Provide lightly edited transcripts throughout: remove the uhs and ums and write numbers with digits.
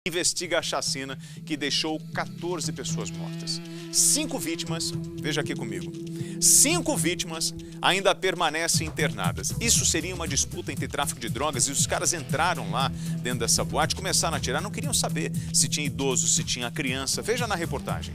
investiga a chacina que deixou 14 pessoas mortas. 5 vítimas, veja aqui comigo, 5 vítimas ainda permanecem internadas. Isso seria uma disputa entre tráfico de drogas e os caras entraram lá dentro dessa boate, começaram a atirar, não queriam saber se tinha idoso, se tinha criança. Veja na reportagem.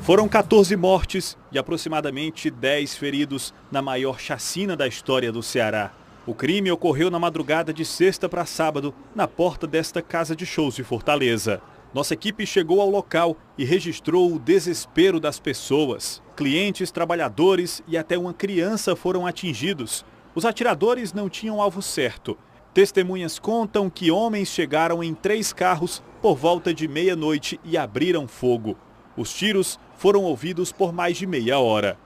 Foram 14 mortes e aproximadamente 10 feridos na maior chacina da história do Ceará. O crime ocorreu na madrugada de sexta para sábado, na porta desta casa de shows de Fortaleza. Nossa equipe chegou ao local e registrou o desespero das pessoas. Clientes, trabalhadores e até uma criança foram atingidos. Os atiradores não tinham alvo certo. Testemunhas contam que homens chegaram em 3 carros por volta de meia-noite e abriram fogo. Os tiros foram ouvidos por mais de meia hora.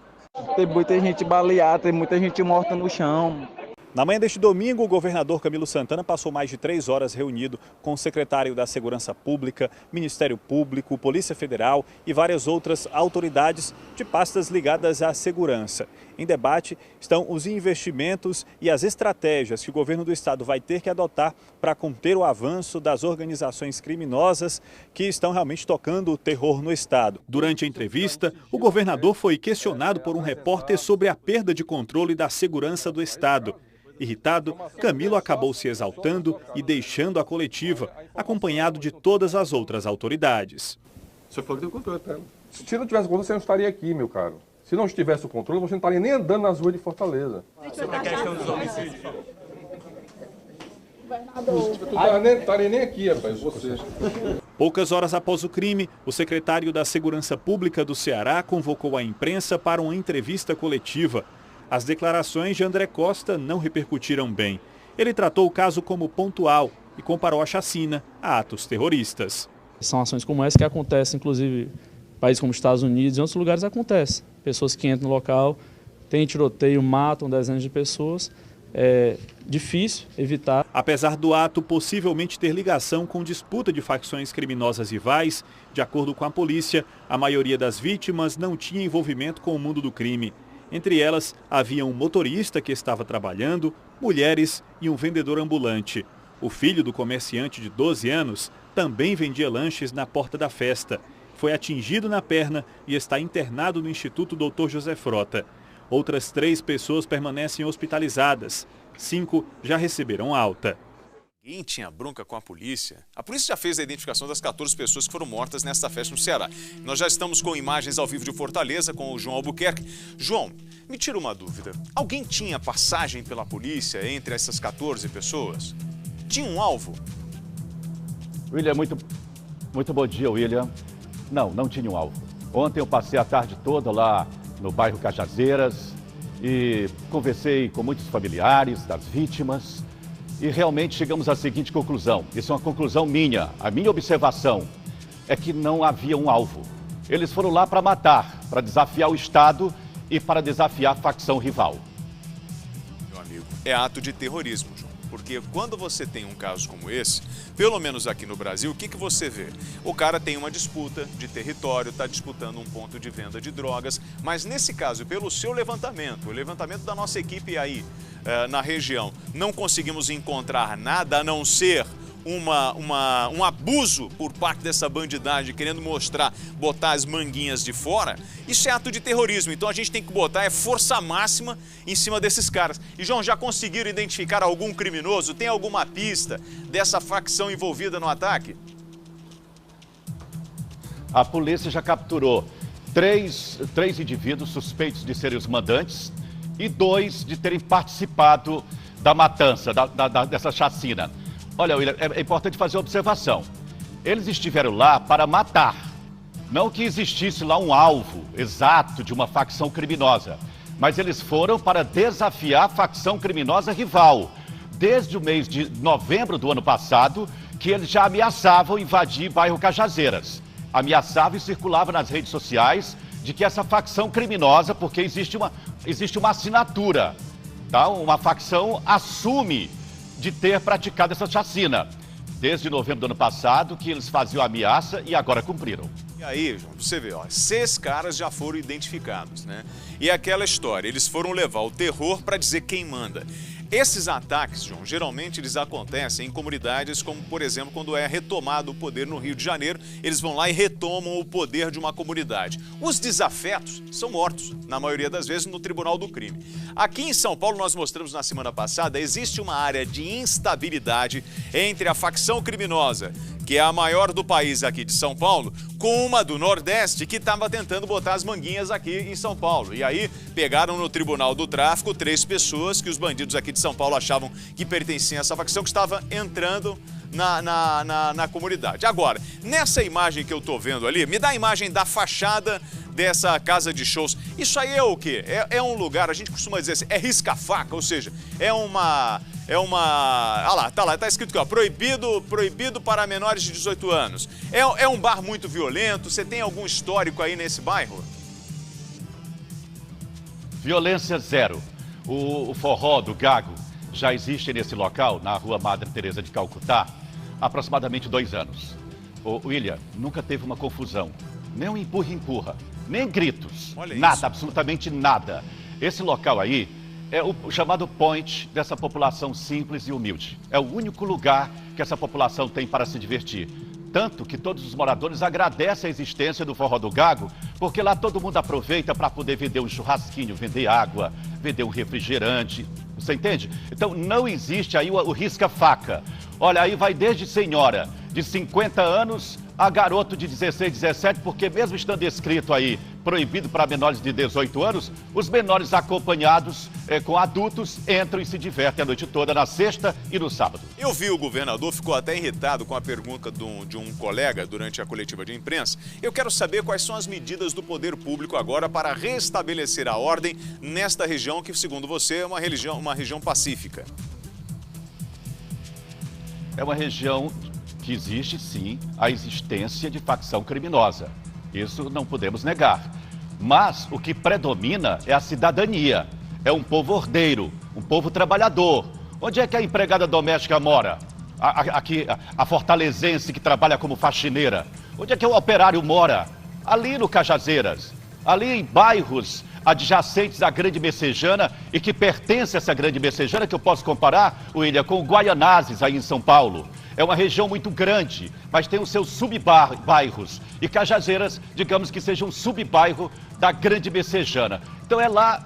Tem muita gente baleada, tem muita gente morta no chão. Na manhã deste domingo, o governador Camilo Santana passou mais de 3 horas reunido com o secretário da Segurança Pública, Ministério Público, Polícia Federal e várias outras autoridades de pastas ligadas à segurança. Em debate estão os investimentos e as estratégias que o governo do estado vai ter que adotar para conter o avanço das organizações criminosas que estão realmente tocando o terror no estado. Durante a entrevista, o governador foi questionado por um repórter sobre a perda de controle da segurança do estado. Irritado, Camilo acabou se exaltando e deixando a coletiva, acompanhado de todas as outras autoridades. Você falou que tem o controle, cara. Se não tivesse controle, você não estaria aqui, meu caro. Se não tivesse o controle, você não estaria nem andando nas ruas de Fortaleza. Sobre a questão dos homicídios. Não estaria nem aqui, rapaz. Você. Poucas horas após o crime, o secretário da Segurança Pública do Ceará convocou a imprensa para uma entrevista coletiva. As declarações de André Costa não repercutiram bem. Ele tratou o caso como pontual e comparou a chacina a atos terroristas. São ações como essa que acontecem, inclusive, em países como Estados Unidos e em outros lugares acontece. Pessoas que entram no local, tem tiroteio, matam dezenas de pessoas. É difícil evitar. Apesar do ato possivelmente ter ligação com disputa de facções criminosas rivais, de acordo com a polícia, a maioria das vítimas não tinha envolvimento com o mundo do crime. Entre elas, havia um motorista que estava trabalhando, mulheres e um vendedor ambulante. O filho do comerciante de 12 anos também vendia lanches na porta da festa. Foi atingido na perna e está internado no Instituto Dr. José Frota. Outras 3 pessoas permanecem hospitalizadas. 5 já receberam alta. Ninguém tinha bronca com a polícia. A polícia já fez a identificação das 14 pessoas que foram mortas nesta festa no Ceará. Nós já estamos com imagens ao vivo de Fortaleza com o João Albuquerque. João, me tira uma dúvida. Alguém tinha passagem pela polícia entre essas 14 pessoas? Tinha um alvo? William, muito bom dia, William. Não tinha um alvo. Ontem eu passei a tarde toda lá no bairro Cajazeiras e conversei com muitos familiares das vítimas. E realmente chegamos à seguinte conclusão, isso é uma conclusão minha, a minha observação é que não havia um alvo. Eles foram lá para matar, para desafiar o Estado e para desafiar a facção rival. Meu amigo, é ato de terrorismo, João. Porque quando você tem um caso como esse, pelo menos aqui no Brasil, o que você vê? O cara tem uma disputa de território, está disputando um ponto de venda de drogas, mas nesse caso, pelo seu levantamento, o levantamento da nossa equipe aí na região, não conseguimos encontrar nada a não ser um abuso por parte dessa bandidagem, querendo botar as manguinhas de fora. Isso é ato de terrorismo, então a gente tem que botar força máxima em cima desses caras. E, João, já conseguiram identificar algum criminoso? Tem alguma pista dessa facção envolvida no ataque? A polícia já capturou três indivíduos suspeitos de serem os mandantes e 2 de terem participado da matança, dessa chacina. Olha, William, é importante fazer uma observação. Eles estiveram lá para matar. Não que existisse lá um alvo exato de uma facção criminosa. Mas eles foram para desafiar a facção criminosa rival. Desde o mês de novembro do ano passado, que eles já ameaçavam invadir bairro Cajazeiras. Ameaçavam e circulavam nas redes sociais de que essa facção criminosa, porque existe uma assinatura, tá? Uma facção assume de ter praticado essa chacina. Desde novembro do ano passado que eles faziam ameaça e agora cumpriram. E aí, João, você vê, 6 caras já foram identificados, né? E aquela história, eles foram levar o terror para dizer quem manda. Esses ataques, João, geralmente eles acontecem em comunidades como, por exemplo, quando é retomado o poder no Rio de Janeiro, eles vão lá e retomam o poder de uma comunidade. Os desafetos são mortos, na maioria das vezes, no Tribunal do Crime. Aqui em São Paulo, nós mostramos na semana passada, existe uma área de instabilidade entre a facção criminosa, que é a maior do país aqui de São Paulo, com uma do Nordeste que estava tentando botar as manguinhas aqui em São Paulo. E aí pegaram no Tribunal do Tráfico 3 pessoas que os bandidos aqui de São Paulo achavam que pertenciam a essa facção, que estava entrando na comunidade. Agora, nessa imagem que eu tô vendo ali, me dá a imagem da fachada dessa casa de shows. Isso aí é o quê? É um lugar, a gente costuma dizer assim, é risca-faca, ou seja, é uma... Ah lá, tá escrito aqui, ó, proibido para menores de 18 anos. É um bar muito violento, você tem algum histórico aí nesse bairro? Violência zero. O forró do Gago já existe nesse local, na rua Madre Teresa de Calcutá, há aproximadamente 2 anos. O William, nunca teve uma confusão, nem um empurra-empurra, nem gritos, nada, isso. Absolutamente nada. Esse local aí é o chamado point dessa população simples e humilde. É o único lugar que essa população tem para se divertir. Tanto que todos os moradores agradecem a existência do Forró do Gago, porque lá todo mundo aproveita para poder vender um churrasquinho, vender água, vender um refrigerante. Você entende? Então não existe aí o risca-faca. Olha, aí vai desde senhora de 50 anos a garoto de 16, 17, porque mesmo estando escrito aí proibido para menores de 18 anos, os menores acompanhados com adultos entram e se divertem a noite toda, na sexta e no sábado. Eu vi o governador, ficou até irritado com a pergunta de um colega durante a coletiva de imprensa. Eu quero saber quais são as medidas do poder público agora para restabelecer a ordem nesta região que, segundo você, é uma região pacífica. É uma região que existe, sim, a existência de facção criminosa. Isso não podemos negar. Mas o que predomina é a cidadania. É um povo ordeiro, um povo trabalhador. Onde é que a empregada doméstica mora? A fortalezense que trabalha como faxineira. Onde é que o operário mora? Ali no Cajazeiras. Ali em bairros adjacentes à Grande Messejana e que pertence a essa Grande Messejana, que eu posso comparar, William, com o Guaianazes aí em São Paulo. É uma região muito grande, mas tem os seus subbairros. E Cajazeiras, digamos que seja um subbairro da Grande Messejana. Então é lá,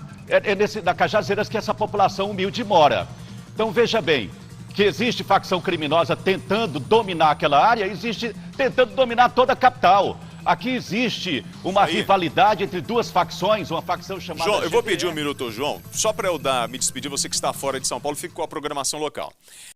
na Cajazeiras que essa população humilde mora. Então veja bem, que existe facção criminosa tentando dominar aquela área, existe tentando dominar toda a capital. Aqui existe uma rivalidade entre duas facções, uma facção chamada... João, eu vou pedir um minuto, João, só para eu me despedir, você que está fora de São Paulo, fique com a programação local.